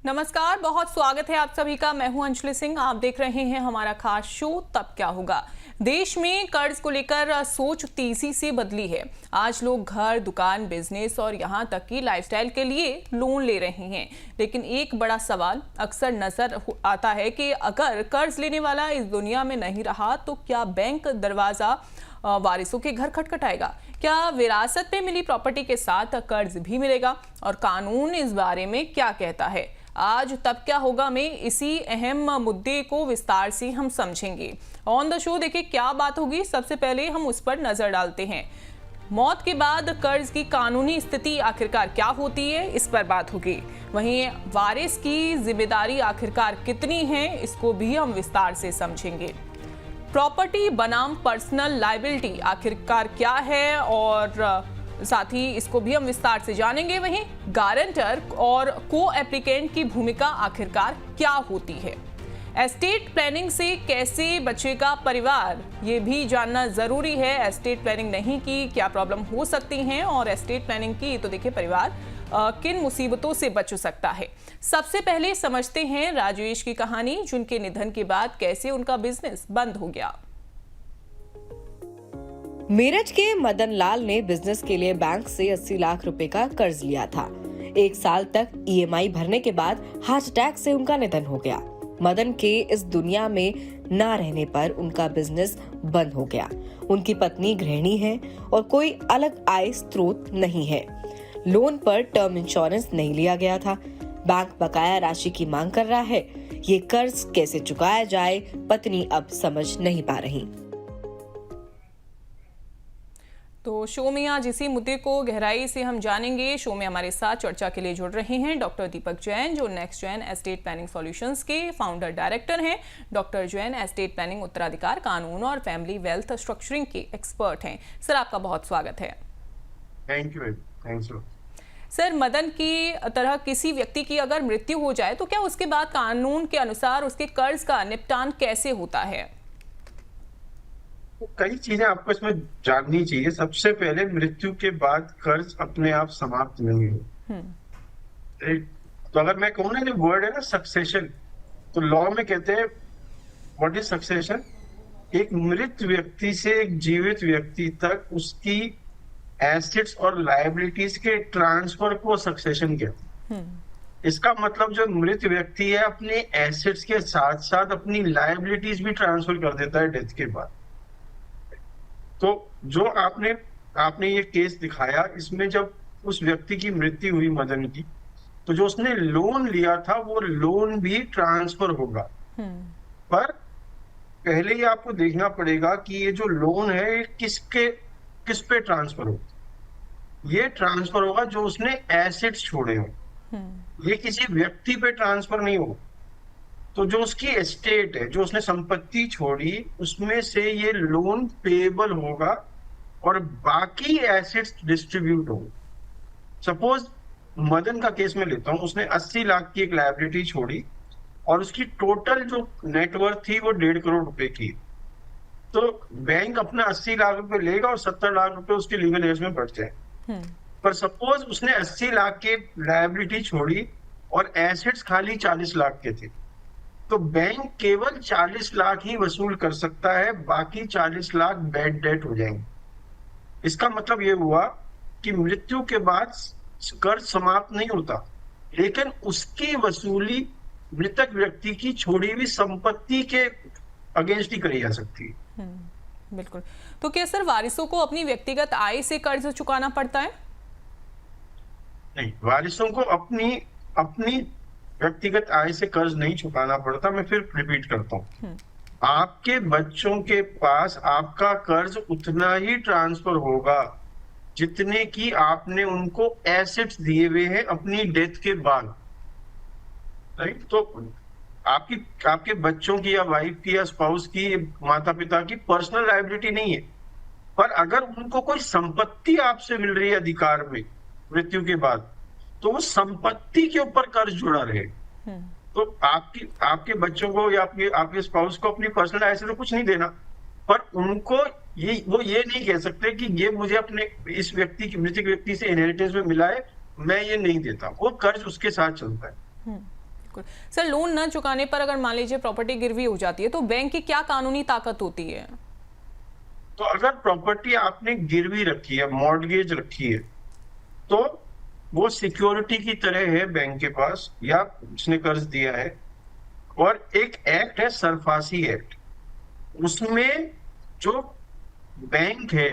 नमस्कार, बहुत स्वागत है आप सभी का। मैं हूं अंजलि सिंह। आप देख रहे हैं हमारा खास शो तब क्या होगा। देश में कर्ज को लेकर सोच तेजी से बदली है। आज लोग घर, दुकान, बिजनेस और यहां तक कि लाइफस्टाइल के लिए लोन ले रहे हैं। लेकिन एक बड़ा सवाल अक्सर नजर आता है कि अगर कर्ज लेने वाला इस दुनिया में नहीं रहा तो क्या बैंक दरवाजा वारिसों के घर खटखटाएगा? क्या विरासत में मिली प्रॉपर्टी के साथ कर्ज भी मिलेगा? और कानून इस बारे में क्या कहता है? आज तब क्या होगा में इसी अहम मुद्दे को विस्तार से हम समझेंगे। ऑन द शो देखिए क्या बात होगी। सबसे पहले हम उस पर नजर डालते हैं। मौत के बाद कर्ज की कानूनी स्थिति आखिरकार क्या होती है, इस पर बात होगी। वहीं वारिस की जिम्मेदारी आखिरकार कितनी है, इसको भी हम विस्तार से समझेंगे। प्रॉपर्टी बनाम पर्सनल लायबिलिटी आखिरकार क्या है और साथ ही इसको भी हम विस्तार से जानेंगे। वहीं गारंटर और को एप्लीकेंट की भूमिका आखिरकार क्या होती है? एस्टेट प्लानिंग से कैसे बचेगा परिवार, ये भी जानना जरूरी है। एस्टेट प्लानिंग नहीं की क्या प्रॉब्लम हो सकती हैं, और एस्टेट प्लानिंग की तो देखिए परिवार किन मुसीबतों से बच सकता है। सबसे पहले समझते हैं राजेश की कहानी, जिनके निधन के बाद कैसे उनका बिजनेस बंद हो गया। मेरठ के मदन लाल ने बिजनेस के लिए बैंक से 80 लाख रुपए का कर्ज लिया था। 1 साल तक ईएमआई भरने के बाद हार्ट अटैक से उनका निधन हो गया। मदन के इस दुनिया में ना रहने पर उनका बिजनेस बंद हो गया। उनकी पत्नी गृहिणी है और कोई अलग आय स्रोत नहीं है। लोन पर टर्म इंश्योरेंस नहीं लिया गया था। बैंक बकाया राशि की मांग कर रहा है। ये कर्ज कैसे चुकाया जाए, पत्नी अब समझ नहीं पा रही। तो शो में आज इसी मुद्दे को गहराई से हम जानेंगे। शो में हमारे साथ चर्चा के लिए जुड़ रहे हैं डॉक्टर दीपक जैन, जो next gen estate planning solutions के फाउंडर डायरेक्टर हैं। डॉक्टर जैन एस्टेट प्लानिंग, उत्तराधिकार कानून और फैमिली वेल्थ स्ट्रक्चरिंग के एक्सपर्ट हैं। सर, आपका बहुत स्वागत है। Thank you. Thanks. Sir, Madan की तरह किसी व्यक्ति की अगर मृत्यु हो जाए तो क्या उसके बाद कानून के अनुसार उसके कर्ज का निपटान कैसे होता है? कई चीजें आपको इसमें जाननी चाहिए। सबसे पहले मृत्यु के बाद कर्ज अपने आप समाप्त नहीं हो। तो अगर मैं कहूँ ना, जो वर्ड है ना सक्सेशन, तो लॉ में कहते हैं व्हाट इज सक्सेशन? एक मृत व्यक्ति से एक जीवित व्यक्ति तक उसकी एसेट्स और लायबिलिटीज के ट्रांसफर को सक्सेशन कहते हैं। इसका मतलब जो मृत व्यक्ति है अपने एसेट्स के साथ साथ अपनी लायबिलिटीज भी ट्रांसफर कर देता है डेथ के बाद। तो जो आपने ये केस दिखाया, इसमें जब उस व्यक्ति की मृत्यु हुई मदन की, तो जो उसने लोन लिया था वो लोन भी ट्रांसफर होगा। पर पहले ही आपको देखना पड़ेगा कि ये जो लोन है किस पे ट्रांसफर होगा। ये ट्रांसफर होगा जो उसने एसेट्स छोड़े हो। ये किसी व्यक्ति पे ट्रांसफर नहीं होगा। तो जो उसकी एस्टेट है, जो उसने संपत्ति छोड़ी, उसमें से ये लोन पेएबल होगा और बाकी एसेट्स डिस्ट्रीब्यूट होगा। सपोज मदन का केस में लेता हूं, उसने 80 लाख की एक लायबिलिटी छोड़ी और उसकी टोटल जो नेटवर्थ थी वो 1.5 करोड़ रुपए की। तो बैंक अपना 80 लाख रुपए लेगा और 70 लाख रुपए उसके लीगल एज में बढ़ जाए। पर सपोज उसने 80 लाख की लायबिलिटी छोड़ी और एसेट्स खाली 40 लाख के थे, तो बैंक केवल 40 लाख ही वसूल कर सकता है, बाकी 40 लाख बैड डेट हो जाएंगे। इसका मतलब ये हुआ कि मृत्यु के बाद कर्ज समाप्त नहीं होता, लेकिन उसकी वसूली मृतक व्यक्ति की छोड़ी हुई संपत्ति के अगेंस्ट ही करी जा सकती है। बिल्कुल। तो क्या सर वारिसों को अपनी व्यक्तिगत आय से कर्ज चुकाना पड़ता है? नहीं, वारिसों को अपनी व्यक्तिगत आय से कर्ज नहीं चुकाना पड़ता। मैं फिर रिपीट करता हूँ, आपके बच्चों के पास आपका कर्ज उतना ही ट्रांसफर होगा जितने की आपने उनको एसेट्स दिए हुए हैं अपनी डेथ के बाद। राइट? तो आपके बच्चों की या वाइफ की या स्पाउस की, माता पिता की पर्सनल लायबिलिटी नहीं है, पर अगर उनको कोई संपत्ति आपसे मिल रही है अधिकार में मृत्यु के बाद, तो वो संपत्ति के ऊपर कर्ज जुड़ा रहे। तो आपके बच्चों को या आपके स्पाउस को अपनी पर्सनल आय से तो कुछ नहीं देना, पर उनको वो ये नहीं कह सकते कि ये मुझे अपने इस मृतक व्यक्ति से इनहेरिटेंस में मिला है, मैं ये नहीं देता। वो कर्ज उसके साथ चलता है। बिल्कुल सर, लोन न चुकाने पर अगर मान लीजिए प्रॉपर्टी गिरवी हो जाती है तो बैंक की क्या कानूनी ताकत होती है? तो अगर प्रॉपर्टी आपने गिरवी रखी है, मॉर्टगेज रखी है, तो वो सिक्योरिटी की तरह है बैंक के पास, या जिसने कर्ज दिया है। और एक एक्ट है सरफासी एक्ट, उसमें जो बैंक है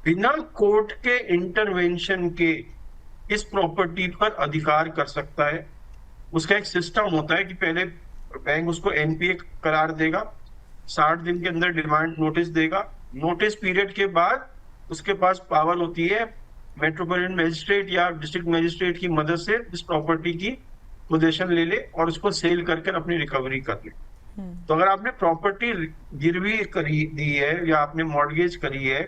बिना कोर्ट के इंटरवेंशन के इस प्रॉपर्टी पर अधिकार कर सकता है। उसका एक सिस्टम होता है कि पहले बैंक उसको एनपीए करार देगा, 60 दिन के अंदर डिमांड नोटिस देगा। नोटिस पीरियड के बाद उसके पास पावर होती है मेट्रोपॉलिटन मजिस्ट्रेट या डिस्ट्रिक्ट मजिस्ट्रेट की मदद से इस प्रॉपर्टी की पोजीशन ले ले और उसको सेल करके अपनी रिकवरी कर ले। तो अगर आपने प्रॉपर्टी गिरवी करी दी है या आपने मॉर्गेज करी है,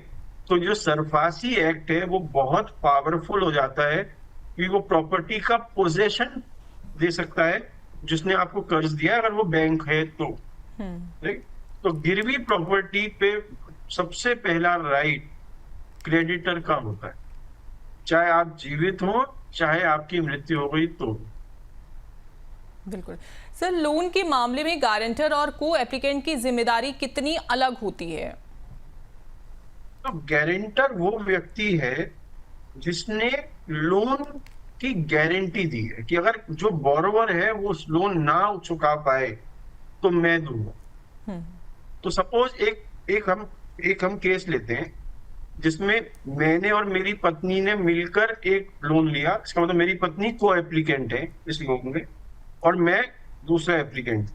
तो जो सरफासी एक्ट है वो बहुत पावरफुल हो जाता है कि वो प्रॉपर्टी का पोजेशन दे सकता है जिसने आपको कर्ज दिया, अगर वो बैंक है तो। ठीक? तो गिरवी प्रॉपर्टी पे सबसे पहला राइट क्रेडिटर का होता है, चाहे आप जीवित हो चाहे आपकी मृत्यु हो गई तो। बिल्कुल सर, लोन के मामले में गारंटर और को एप्लीकेंट की जिम्मेदारी कितनी अलग होती है? तो गारंटर वो व्यक्ति है जिसने लोन की गारंटी दी है कि अगर जो बोरोवर है वो उस लोन ना चुका पाए तो मैं दूंगा। तो सपोज एक हम केस लेते हैं जिसमें मैंने और मेरी पत्नी ने मिलकर एक लोन लिया। इसका मतलब मेरी पत्नी को एप्लीकेंट है इस लोन में और मैं दूसरा एप्लीकेंट,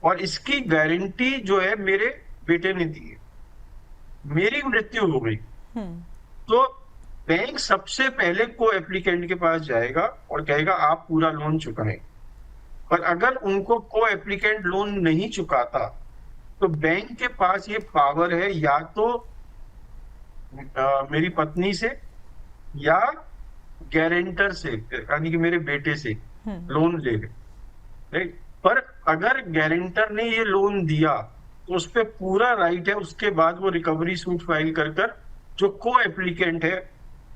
और इसकी गारंटी जो है मेरे बेटे ने दी है। मेरी मृत्यु हो गई तो बैंक सबसे पहले को एप्लीकेंट के पास जाएगा और कहेगा आप पूरा लोन चुकाएं। पर अगर उनको को एप्लीकेंट लोन नहीं चुकाता तो बैंक के पास ये पावर है या तो मेरी पत्नी से या गारंटर से, यानी कि मेरे बेटे से लोन ले ले। राइट? पर अगर गारंटर ने ये लोन दिया तो उस पर पूरा राइट है उसके बाद वो रिकवरी सूट फाइल कर जो को एप्लीकेंट है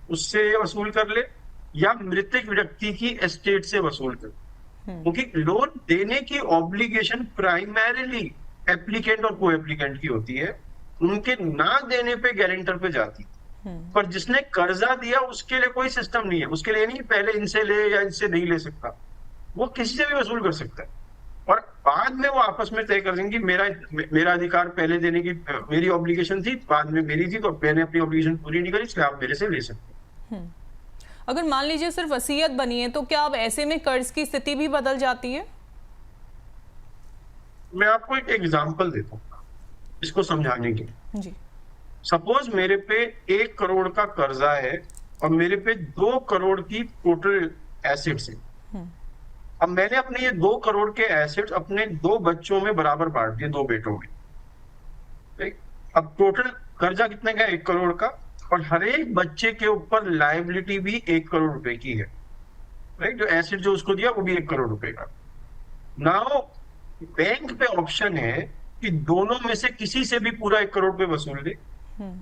उससे वसूल कर ले या मृतक व्यक्ति की एस्टेट से वसूल कर, क्योंकि लोन देने की ऑब्लिगेशन प्राइमरीली एप्लीकेंट और को एप्लीकेंट की होती है। उनके ना देने पे गारंटर पे जाती है। पर जिसने कर्जा दिया उसके लिए कोई सिस्टम नहीं है, उसके लिए नहीं पहले इनसे ले या इनसे नहीं ले सकता, वो किसी से भी वसूल कर सकता है और बाद में वो आपस में तय कर देंगे कि मेरा अधिकार पहले देने की मेरी ऑब्लिगेशन थी, बाद में मेरी थी, तो मैंने अपनी ऑब्लिगेशन पूरी नहीं करी इसलिए आप मेरे से ले सकते हैं। अगर मान लीजिए सिर्फ वसीयत बनी है तो क्या अब ऐसे में कर्ज की स्थिति भी बदल जाती है? मैं आपको एक एग्जांपल देता हूँ इसको समझाने के। जी। सपोज मेरे पे 1 करोड़ का कर्जा है और मेरे पे 2 करोड़ की टोटल एसेट्स है। अब मैंने अपने ये 2 करोड़ के एसेट्स अपने 2 बच्चों में बराबर बांट दिए, 2 बेटों में। ठीक? अब टोटल कर्जा कितने का? 1 करोड़ का, और हर एक बच्चे के ऊपर लायबिलिटी भी 1 करोड़ रुपए की है। राइट? जो एसेट जो उसको दिया वो भी 1 करोड़ रुपए का। नाउ बैंक पे ऑप्शन है कि दोनों में से किसी से भी पूरा 1 करोड़ रुपए वसूल ले।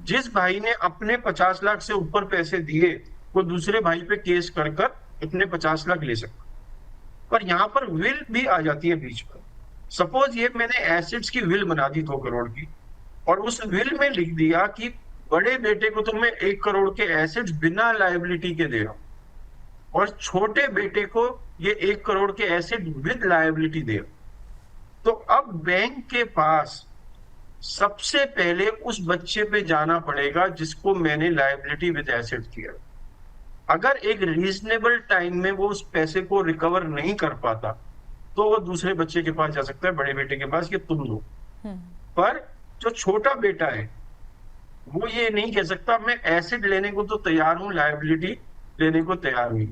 जिस भाई ने अपने 50 लाख से ऊपर पैसे दिए वो दूसरे भाई पे केस कर अपने 50 लाख ले सकता। पर यहाँ पर विल भी आ जाती है बीच में। सपोज ये मैंने एसेट्स की विल बना दी 2 करोड़ की और उस विल में लिख दिया कि बड़े बेटे को तो मैं 1 करोड़ के एसेट्स बिना लायबिलिटी के दे रहा हूं और छोटे बेटे को ये 1 करोड़ के एसेट विद लायबिलिटी दे रहा हूं। तो अब बैंक के पास सबसे पहले उस बच्चे पे जाना पड़ेगा जिसको मैंने लायबिलिटी विद एसेट किया। अगर एक रीजनेबल टाइम में वो उस पैसे को रिकवर नहीं कर पाता तो वो दूसरे बच्चे के पास जा सकता है, बड़े बेटे के पास, कि तुम लो। पर जो छोटा बेटा है वो ये नहीं कह सकता मैं एसेट लेने को तो तैयार हूं, लायबिलिटी लेने को तैयार नहीं।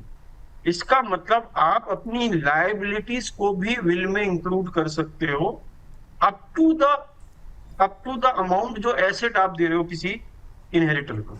इसका मतलब आप अपनी लायबिलिटीज को भी विल में इंक्लूड कर सकते हो अप टू द अमाउंट जो एसेट आप दे रहे हो किसी इनहेरिटर को।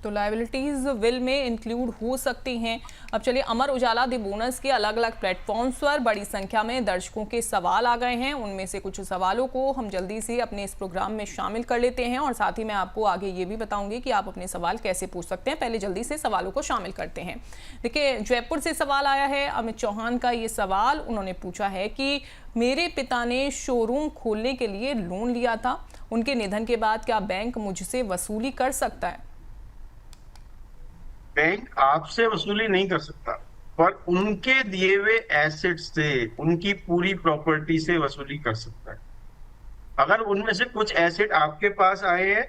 तो लायबिलिटीज विल में इंक्लूड हो सकती हैं। अब चलिए, अमर उजाला दी बोनस के अलग अलग प्लेटफॉर्म्स पर बड़ी संख्या में दर्शकों के सवाल आ गए हैं। उनमें से कुछ सवालों को हम जल्दी से अपने इस प्रोग्राम में शामिल कर लेते हैं और साथ ही मैं आपको आगे ये भी बताऊंगी कि आप अपने सवाल कैसे पूछ सकते हैं। पहले जल्दी से सवालों को शामिल करते हैं। देखिए, जयपुर से सवाल आया है अमित चौहान का। ये सवाल उन्होंने पूछा है कि मेरे पिता ने शोरूम खोलने के लिए लोन लिया था, उनके निधन के बाद क्या बैंक मुझसे वसूली कर सकता है? बैंक आपसे वसूली नहीं कर सकता, पर उनके दिए हुए एसेट से, उनकी पूरी प्रॉपर्टी से वसूली कर सकता है। अगर उनमें से कुछ एसेट आपके पास आए हैं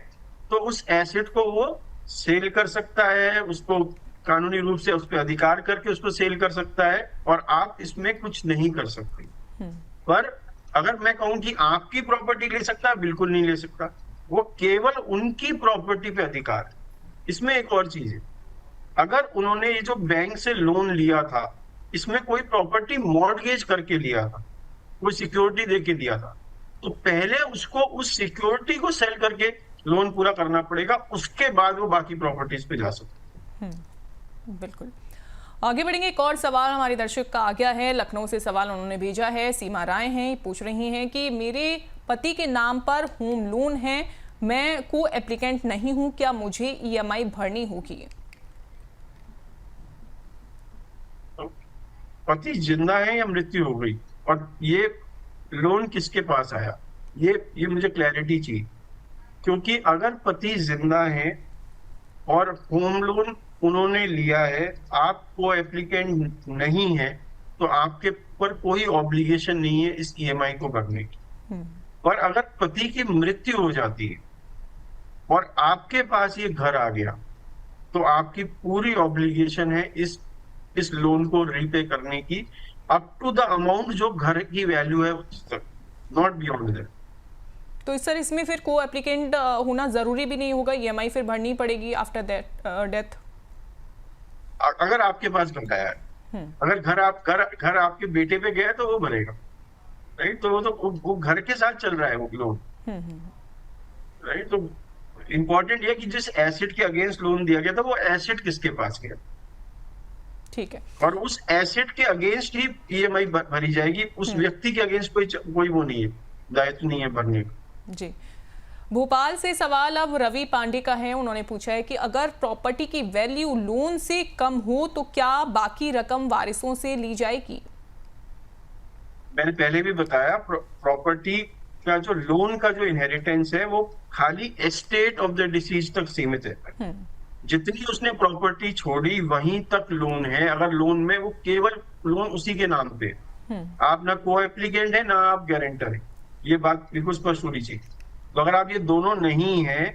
तो उस एसेट को वो सेल कर सकता है, उसको कानूनी रूप से उस पर अधिकार करके उसको सेल कर सकता है, और आप इसमें कुछ नहीं कर सकते। पर अगर मैं कहूं कि आपकी प्रॉपर्टी ले सकता है, बिल्कुल नहीं ले सकता। वो केवल उनकी प्रॉपर्टी पे अधिकार है। इसमें एक और चीज है, अगर उन्होंने ये जो बैंक से लोन लिया था, इसमें कोई प्रॉपर्टी मॉर्टगेज करके लिया था, कोई सिक्योरिटी दे के लिया था, तो पहले उसको उस सिक्योरिटी को सेल करके लोन पूरा करना पड़ेगा, उसके बाद वो बाकी प्रॉपर्टीज पे जा सकते। बिल्कुल। आगे बढ़ेंगे। एक और सवाल हमारे दर्शक का आ गया है, लखनऊ से सवाल उन्होंने भेजा है। सीमा राय हैं, पूछ रही हैं कि मेरे पति के नाम पर होम लोन है, मैं को एप्लीकेंट नहीं हूं, क्या मुझे ईएमआई भरनी होगी? पति जिंदा है या मृत्यु हो गई, और ये लोन किसके पास आया, ये मुझे क्लैरिटी चाहिए। क्योंकि अगर पति जिंदा है और होम लोन उन्होंने लिया है, आप को एप्लीकेंट नहीं है, तो आपके ऊपर कोई ऑब्लिगेशन नहीं है इस ईएमआई को भरने की। पर अगर पति की मृत्यु हो जाती है और आपके पास ये घर आ गया, तो आपकी पूरी ऑब्लिगेशन है इस लोन को रीपे करने की, अप टू द अमाउंट जो घर की वैल्यू है, नॉट बियॉन्ड दैट। तो सर, इसमें फिर को एप्लीकेंट होना जरूरी भी नहीं होगा, ईएमआई फिर भरनी पड़ेगी आफ्टर डेथ? अगर आपके पास घर आया है, अगर घर आपके बेटे पे गया है तो वो भरेगा, राइट? तो वो घर के साथ चल रहा है वो लोन, राइट? तो इंपॉर्टेंट ये कि जिस एसेट के अगेंस्ट लोन दिया गया था, वो एसेट किसके पास गया, ठीक है, और उस एसेट के अगेंस्ट ही ईएमआई भरी जाएगी। उस व्यक्ति के अगेंस्ट कोई वो नहीं है, दायित्व नहीं है भरने का। जी। भोपाल से सवाल अब रवि पांडे का है। उन्होंने पूछा है कि अगर प्रॉपर्टी की वैल्यू लोन से कम हो तो क्या बाकी रकम वारिसों से ली जाएगी? मैंने पहले भी बताया, प्रॉपर्टी का जो लोन का जो इनहेरिटेंस है, वो खाली एस्टेट ऑफ द डिसीज तक सीमित है। जितनी उसने प्रॉपर्टी छोड़ी वहीं तक लोन है। अगर लोन में वो केवल लोन उसी के नाम पे, आप ना को एप्लीकेंट है ना आप गारंटर है, ये बात बिल्कुल स्पष्ट होनी चाहिए। तो अगर आप ये दोनों नहीं है,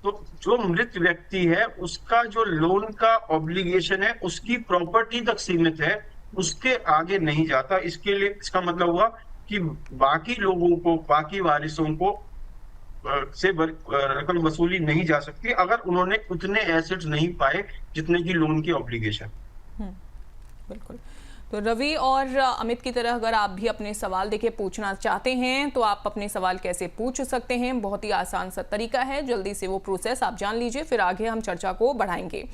तो जो मृत व्यक्ति है उसका जो लोन का ऑब्लिगेशन है उसकी प्रॉपर्टी तक सीमित है, उसके आगे नहीं जाता। इसके लिए इसका मतलब हुआ कि बाकी लोगों को, बाकी वारिसों को से रकम वसूली नहीं जा सकती अगर उन्होंने उतने एसेट्स नहीं पाए जितने की लोन की ऑब्लिगेशन। बिल्कुल। तो रवि और अमित की तरह अगर आप भी अपने सवाल देखिए पूछना चाहते हैं तो आप अपने सवाल कैसे पूछ सकते हैं, बहुत ही आसान सा तरीका है। जल्दी से वो प्रोसेस आप जान लीजिए, फिर आगे हम चर्चा को बढ़ाएंगे।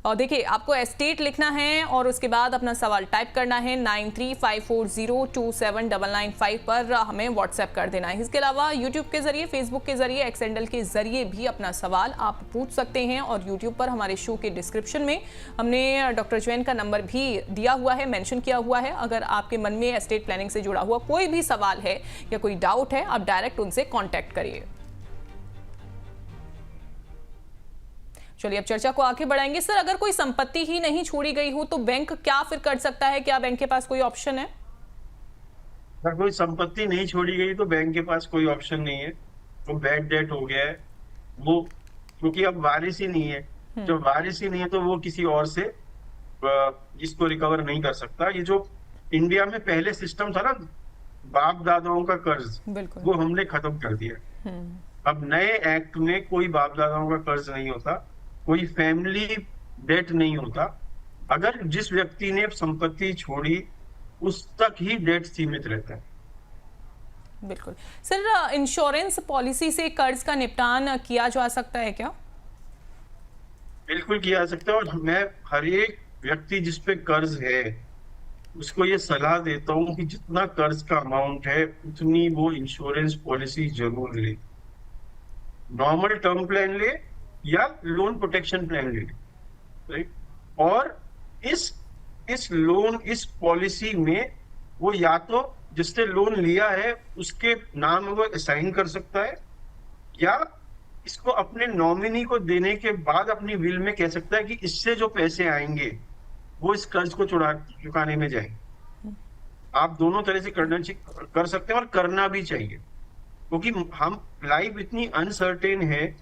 और देखिए, आपको एस्टेट लिखना है और उसके बाद अपना सवाल टाइप करना है 9354027995 पर हमें व्हाट्सएप कर देना है। इसके अलावा यूट्यूब के जरिए, फेसबुक के जरिए, एक्स हैंडल के जरिए भी अपना सवाल आप पूछ सकते हैं। और यूट्यूब पर हमारे शो के डिस्क्रिप्शन में हमने डॉक्टर जैन का नंबर भी दिया हुआ है, मेंशन किया हुआ है। अगर आपके मन में एस्टेट प्लानिंग से जुड़ा हुआ कोई भी सवाल है या कोई डाउट है, आप डायरेक्ट उनसे कॉन्टैक्ट करिए। चलिए, अब चर्चा को आगे बढ़ाएंगे। सर, अगर कोई संपत्ति ही नहीं छोड़ी गई हो तो बैंक क्या फिर कर सकता है? क्या बैंक के पास कोई ऑप्शन है? अगर कोई संपत्ति नहीं छोड़ी गई तो बैंक के पास कोई ऑप्शन नहीं है। वो बैड डेट हो गया है वो, क्योंकि अब वारिस ही नहीं है। जब वारिस ही नहीं है तो वो किसी और से इसको रिकवर नहीं कर सकता। ये जो इंडिया में पहले सिस्टम था ना, बाप दादाओं का कर्ज, वो हमने खत्म कर दिया। अब नए एक्ट में कोई बाप दादाओं का कर्ज नहीं होता, कोई फैमिली डेट नहीं होता। अगर जिस व्यक्ति ने संपत्ति छोड़ी उस तक ही डेट सीमित रहता है। बिल्कुल। सर, इंश्योरेंस पॉलिसी से कर्ज का निपटान किया जा सकता है क्या? बिल्कुल किया जा सकता है। और मैं हर एक व्यक्ति जिस पे कर्ज है उसको ये सलाह देता हूँ कि जितना कर्ज का अमाउंट है उतनी वो इंश्योरेंस पॉलिसी जरूर ले। नॉर्मल टर्म प्लान ले या लोन प्रोटेक्शन प्लान ले, राइट। और इस इस पॉलिसी में वो या तो जिसने लोन लिया है उसके नाम वो असाइन कर सकता है, या इसको अपने नॉमिनी को देने के बाद अपनी विल में कह सकता है कि इससे जो पैसे आएंगे वो इस कर्ज को चुकाने में जाएंगे। आप दोनों तरह से कर सकते हैं और करना भी चाहिए, क्योंकि हम लाइफ इतनी अनसर्टेन है,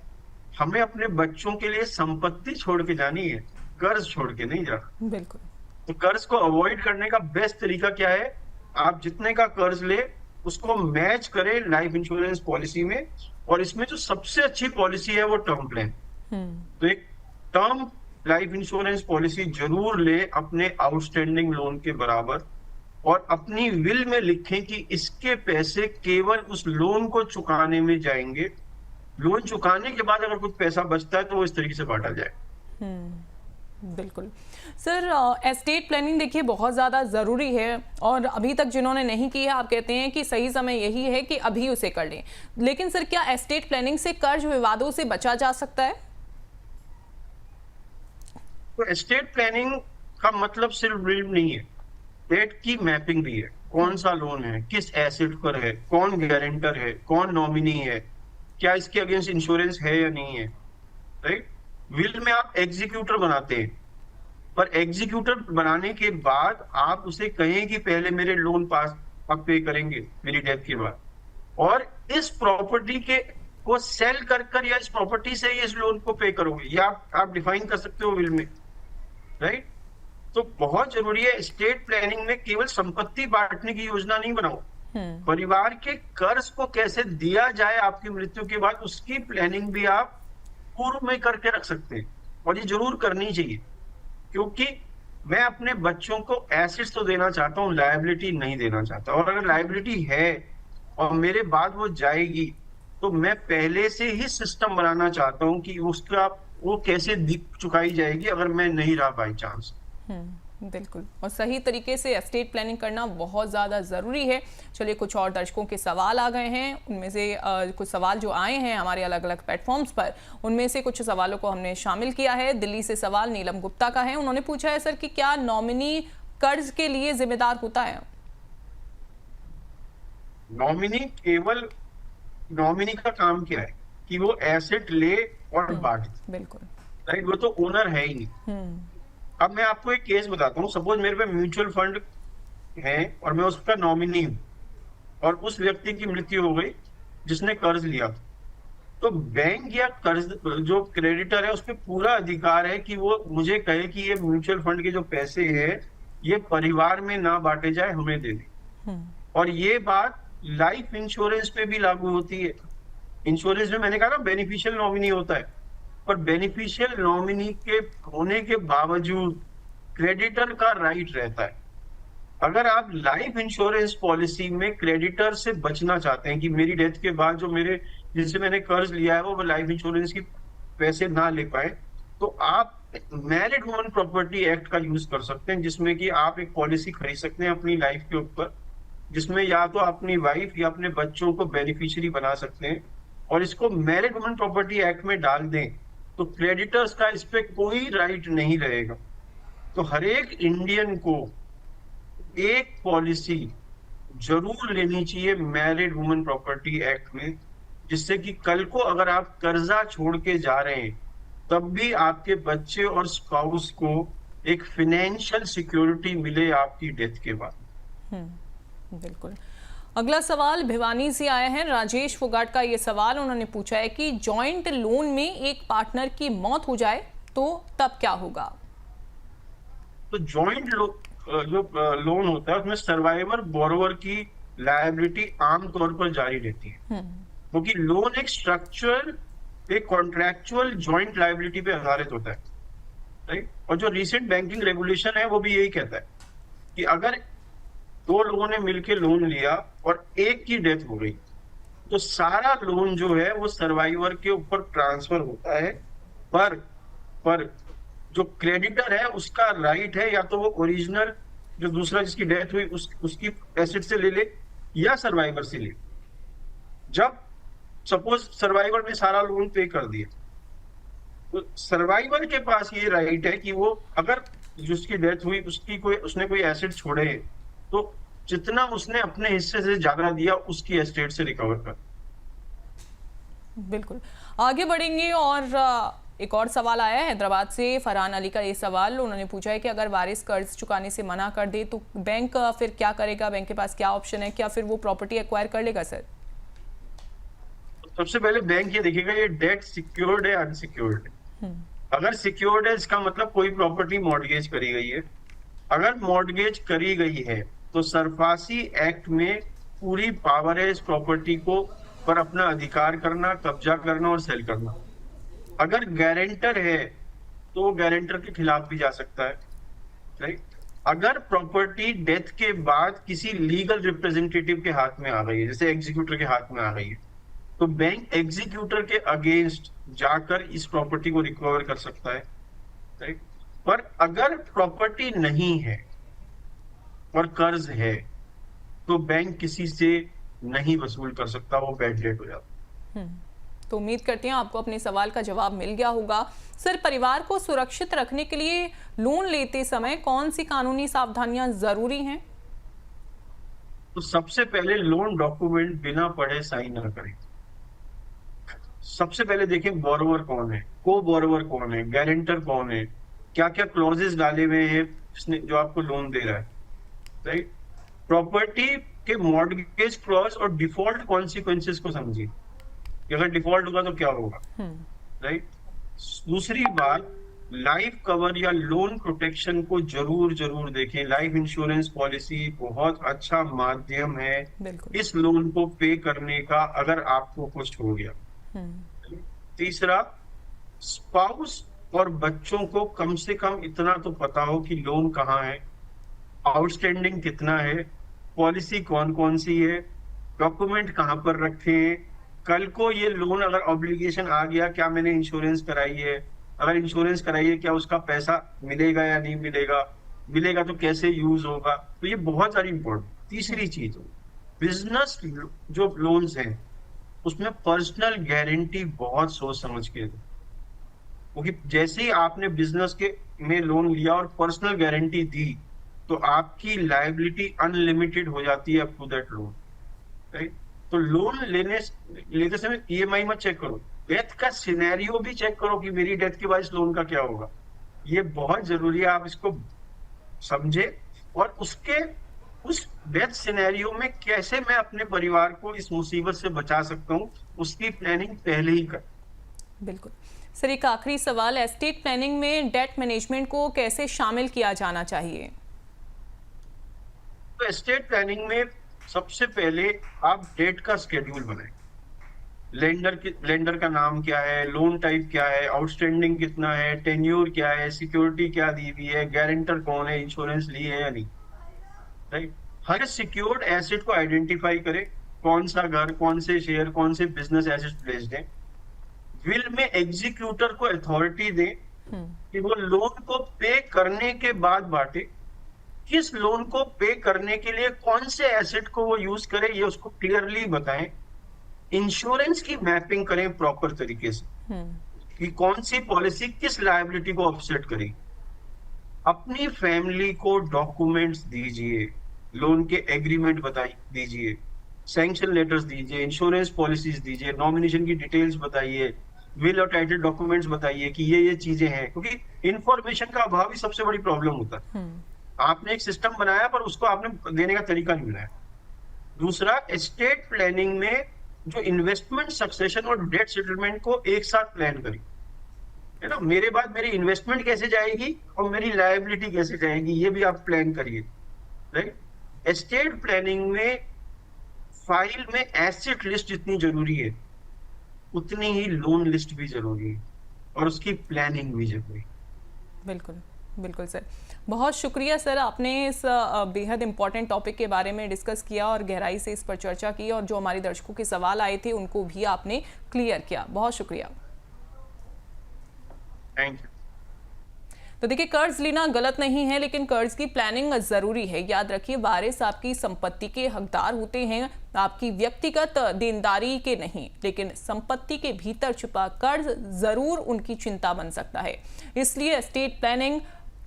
हमें अपने बच्चों के लिए संपत्ति छोड़ के जानी है, कर्ज छोड़ के नहीं जाना। बिल्कुल। तो कर्ज को अवॉइड करने का बेस्ट तरीका क्या है? आप जितने का कर्ज ले उसको मैच करें लाइफ इंश्योरेंस पॉलिसी में, और इसमें जो सबसे अच्छी पॉलिसी है वो टर्म प्लान। तो एक टर्म लाइफ इंश्योरेंस पॉलिसी जरूर ले अपने आउटस्टैंडिंग लोन के बराबर, और अपनी विल में लिखें कि इसके पैसे केवल उस लोन को चुकाने में जाएंगे। लोन चुकाने के बाद अगर कुछ पैसा बचता है तो वो इस तरीके से बांटा जाए। बिल्कुल सर, एस्टेट प्लानिंग देखिए बहुत ज़्यादा ज़रूरी है, और अभी तक जिन्होंने नहीं की है आप कहते हैं कि सही समय यही है कि अभी उसे कर लें। लेकिन सर, क्या एस्टेट प्लानिंग से कर्ज विवादों से बचा जा सकता है? तो एस्टेट प्लानिंग का मतलब सिर्फ विल नहीं है, डेट की मैपिंग भी है। कौन सा लोन है, किस एसेट पर है, कौन गारंटर है, कौन नॉमिनी है, क्या इसके अगेंस्ट इंश्योरेंस है या नहीं है, राइट। विल में आप एग्जीक्यूटर बनाते हैं, पर एग्जीक्यूटर बनाने के बाद आप उसे कहें कि पहले मेरे लोन पास आप पे करेंगे मेरी डेथ के बाद, और इस प्रॉपर्टी के को सेल कर या इस प्रॉपर्टी से ही इस लोन को पे करोगे, या आप डिफाइन कर सकते हो विल में, राइट। तो बहुत जरूरी है एस्टेट प्लानिंग में केवल संपत्ति बांटने की योजना नहीं बनाओ, परिवार के कर्ज को कैसे दिया जाए आपकी मृत्यु के बाद उसकी प्लानिंग भी आप पूर्व में करके रख सकते हैं, और ये जरूर करनी चाहिए। क्योंकि मैं अपने बच्चों को एसेट्स तो देना चाहता हूँ, लायबिलिटी नहीं देना चाहता। और अगर लायबिलिटी है और मेरे बाद वो जाएगी तो मैं पहले से ही सिस्टम बनाना चाहता हूँ कि उसका वो कैसे चुकाई जाएगी अगर मैं नहीं रहा बाई चांस। बिल्कुल, और सही तरीके से एस्टेट प्लानिंग करना बहुत ज़्यादा ज़रूरी है। चलिए, कुछ और दर्शकों के सवाल आ गए हैं, उनमें से कुछ सवाल जो आए हैं हमारे अलग अलग प्लेटफॉर्म्स पर, उनमें से कुछ सवालों को हमने शामिल किया है। दिल्ली से सवाल नीलम गुप्ता का है। उन्होंने पूछा है सर कि क्या नॉमिनी कर्ज के लिए जिम्मेदार होता है? नॉमिनी का काम क्या है कि वो एसेट ले और बांटे, बिल्कुल, राइट। वो तो ओनर है ही नहीं। अब मैं आपको एक केस बताता हूँ। सपोज मेरे पे म्यूचुअल फंड है और मैं उसका नॉमिनी हूँ, और उस व्यक्ति की मृत्यु हो गई जिसने कर्ज लिया, तो बैंक या कर्ज जो क्रेडिटर है उस पर पूरा अधिकार है कि वो मुझे कहे कि ये म्यूचुअल फंड के जो पैसे हैं ये परिवार में ना बांटे जाए, हमें दे दे। और ये बात लाइफ इंश्योरेंस पे भी लागू होती है। इंश्योरेंस में मैंने कहा ना बेनिफिशियल नॉमिनी होता है, पर बेनिफिशियल नॉमिनी के होने के बावजूद क्रेडिटर का राइट रहता है। अगर आप लाइफ इंश्योरेंस पॉलिसी में क्रेडिटर से बचना चाहते हैं कि मेरी डेथ के बाद जो मेरे जिनसे मैंने कर्ज लिया है वो लाइफ इंश्योरेंस की पैसे ना ले पाए, तो आप मैरिड वुमन प्रॉपर्टी एक्ट का यूज कर सकते हैं, जिसमें कि आप एक पॉलिसी खरीद सकते हैं अपनी लाइफ के ऊपर, जिसमें या तो अपनी वाइफ या अपने बच्चों को बेनिफिशियरी बना सकते हैं, और इसको मैरिड वुमन प्रॉपर्टी एक्ट में डाल दें तो क्रेडिटर्स का इस पे कोई राइट नहीं रहेगा। तो हर एक इंडियन को एक पॉलिसी जरूर लेनी चाहिए मैरिड वुमन प्रॉपर्टी एक्ट में, जिससे कि कल को अगर आप कर्जा छोड़ के जा रहे हैं तब भी आपके बच्चे और स्पाउस को एक फाइनेंशियल सिक्योरिटी मिले आपकी डेथ के बाद। बिल्कुल। अगला सवाल भिवानी से आया है, राजेश फोगाट का ये सवाल। उन्होंने पूछा है कि जॉइंट लोन में एक पार्टनर की मौत हो जाए तो तब क्या होगा? तो जॉइंट जो लोन होता है उसमें सर्वाइवर बोरोवर की लायबिलिटी आमतौर पर जारी रहती है, क्योंकि लोन एक स्ट्रक्चरल एक कॉन्ट्रैक्चुअल जॉइंट लायबिलिटी पे आधारित होता है, राइट। और जो रिसेंट बैंकिंग रेगुलेशन है वो भी यही कहता है कि अगर दो लोगों ने मिलकर लोन लिया और एक की डेथ हो गई तो सारा लोन जो है वो सर्वाइवर के ऊपर ट्रांसफर होता है, पर पर जो क्रेडिटर है उसका राइट है या तो वो ओरिजिनल जो दूसरा जिसकी डेथ हुई उसकी एसेट से ले ले या सर्वाइवर से ले। जब सपोज सर्वाइवर ने सारा लोन पे कर दिया तो सर्वाइवर के पास ये राइट है कि वो अगर जिसकी डेथ हुई उसने कोई एसेट छोड़े तो जितना उसने अपने हिस्से से ज्यादा दिया उसकी एस्टेट से रिकवर कर। बिल्कुल, आगे बढ़ेंगे और एक और सवाल आया है हैदराबाद से फरहान अली का। ये सवाल उन्होंने पूछा है कि अगर वारिस कर्ज चुकाने से मना कर दे तो बैंक फिर क्या करेगा, बैंक के पास क्या ऑप्शन है, क्या फिर वो प्रॉपर्टी एक्वायर कर लेगा सर? सबसे पहले बैंक ये देखेगा ये डेट सिक्योर्ड है अनसिक्योर्ड है। अगर सिक्योर्ड है इसका मतलब कोई प्रॉपर्टी मॉर्टगेज करी गई है। अगर मॉर्टगेज करी गई है तो सरफासी एक्ट में पूरी पावर है इस प्रॉपर्टी को पर अपना अधिकार करना, कब्जा करना और सेल करना। अगर गारंटर है तो वो गारंटर के खिलाफ भी जा सकता है, राइट। अगर प्रॉपर्टी डेथ के बाद किसी लीगल रिप्रेजेंटेटिव के हाथ में आ गई है, जैसे एग्जीक्यूटर के हाथ में आ गई है, तो बैंक एग्जीक्यूटर के अगेंस्ट जाकर इस प्रॉपर्टी को रिकवर कर सकता है, राइट। पर अगर प्रॉपर्टी नहीं है और कर्ज है तो बैंक किसी से नहीं वसूल कर सकता, वो बैड डेट हो जाता। तो उम्मीद करती हैं आपको अपने सवाल का जवाब मिल गया होगा। सर, परिवार को सुरक्षित रखने के लिए लोन लेते समय कौन सी कानूनी सावधानियां जरूरी हैं? तो सबसे पहले लोन डॉक्यूमेंट बिना पढ़े साइन ना करें। सबसे पहले देखें बोरोवर कौन है, को बोरोवर कौन है, गारंटर कौन है, क्या क्या क्लॉजेस डाले हुए हैं जिसने जो आपको लोन दे रहा है, राइट। प्रॉपर्टी के मॉर्टगेज क्लॉज और डिफॉल्ट कॉन्सिक्वेंसेस को समझिए कि अगर डिफॉल्ट होगा तो क्या होगा, राइट। दूसरी बात, लाइफ कवर या लोन प्रोटेक्शन को जरूर देखें। लाइफ इंश्योरेंस पॉलिसी बहुत अच्छा माध्यम है इस लोन को पे करने का अगर आपको कुछ हो गया। तीसरा, स्पाउस और बच्चों को कम से कम इतना तो पता हो कि लोन कहाँ है, आउटस्टैंडिंग कितना है, पॉलिसी कौन कौन सी है, डॉक्यूमेंट कहाँ पर रखे हैं, कल को ये लोन अगर ऑब्लिगेशन आ गया क्या मैंने इंश्योरेंस कराई है, अगर इंश्योरेंस कराई है क्या उसका पैसा मिलेगा या नहीं मिलेगा, मिलेगा तो कैसे यूज होगा। तो ये बहुत सारी इंपॉर्टेंट। तीसरी चीज, बिजनेस जो लोन्स हैं उसमें पर्सनल गारंटी बहुत सोच समझ के दो, क्योंकि जैसे ही आपने बिजनेस के में लोन लिया और पर्सनल गारंटी दी तो आपकी लायबिलिटी अनलिमिटेड हो जाती है up to that loan, right. तो लोन लेते समय ईएमआई मत चेक करो, डेथ का सिनेरियो भी चेक करो कि मेरी डेथ के बाद इस लोन का क्या होगा। ये बहुत जरूरी है, आप इसको समझे और उस डेथ सिनेरियो में कैसे मैं अपने परिवार को इस मुसीबत से बचा सकता हूँ उसकी प्लानिंग पहले ही कर। बिल्कुल सर, एक आखिरी सवाल, एस्टेट प्लानिंग में डेट मैनेजमेंट को कैसे शामिल किया जाना चाहिए? तो एस्टेट प्लानिंग में सबसे पहले आप डेट का स्केड्यूल बनाएं। लेंडर का नाम क्या है, लोन टाइप क्या है, आउटस्टैंडिंग कितना है, टेन्योर क्या है, सिक्योरिटी क्या दी हुई है, गारंटर कौन है, इंश्योरेंस ली है या नहीं, राइट। हर सिक्योर्ड एसेट को आइडेंटिफाई करें, कौन सा घर, कौन से शेयर, कौन से बिजनेस एसेट प्लेस्ड है। विल में एग्जीक्यूटर को अथॉरिटी दे कि वो लोन को पे करने के बाद बांटे, किस लोन को पे करने के लिए कौन से एसेट को वो यूज करे ये उसको क्लियरली बताएं। इंश्योरेंस की मैपिंग करें प्रॉपर तरीके से कि कौन सी पॉलिसी किस लायबिलिटी को ऑफसेट करेगी। अपनी फैमिली को डॉक्यूमेंट्स दीजिए, लोन के एग्रीमेंट दीजिए, सैंक्शन लेटर्स दीजिए, इंश्योरेंस पॉलिसीज दीजिए, नॉमिनेशन की डिटेल्स बताइए, विल और टाइटल डॉक्यूमेंट्स बताइए कि ये चीजें हैं, क्योंकि इंफॉर्मेशन का अभाव ही सबसे बड़ी प्रॉब्लम होता है। आपने एक सिस्टम बनाया पर उसको आपने देने का तरीका नहीं बनाया। दूसरा, एस्टेट प्लानिंग में जो इन्वेस्टमेंट, सक्सेशन और डेट सेटलमेंट को एक साथ प्लान करें, है ना। मेरे बाद मेरी इन्वेस्टमेंट कैसे जाएगी और मेरी लायबिलिटी कैसे जाएगी ये भी आप प्लान करिए, राइट। एस्टेट प्लानिंग में फाइल में एसेट लिस्ट जितनी जरूरी है उतनी ही लोन लिस्ट भी जरूरी है और उसकी प्लानिंग भी जरूरी है। बिल्कुल बिल्कुल सर, बहुत शुक्रिया सर, आपने इस बेहद इंपॉर्टेंट टॉपिक के बारे में डिस्कस किया और गहराई से इस पर चर्चा की और जो हमारे दर्शकों के सवाल आए थे उनको भी आपने क्लियर किया। बहुत शुक्रिया। Thank you. तो देखिए, कर्ज लेना गलत नहीं है, लेकिन कर्ज की प्लानिंग जरूरी है। याद रखिए, वारिस आपकी संपत्ति के हकदार होते हैं, आपकी व्यक्तिगत देनदारी के नहीं। लेकिन संपत्ति के भीतर छुपा कर्ज जरूर उनकी चिंता बन सकता है। इसलिए एस्टेट प्लानिंग,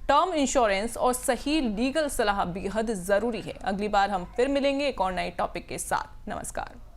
टर्म इंश्योरेंस और सही लीगल सलाह बेहद जरूरी है। अगली बार हम फिर मिलेंगे एक और नए टॉपिक के साथ। नमस्कार।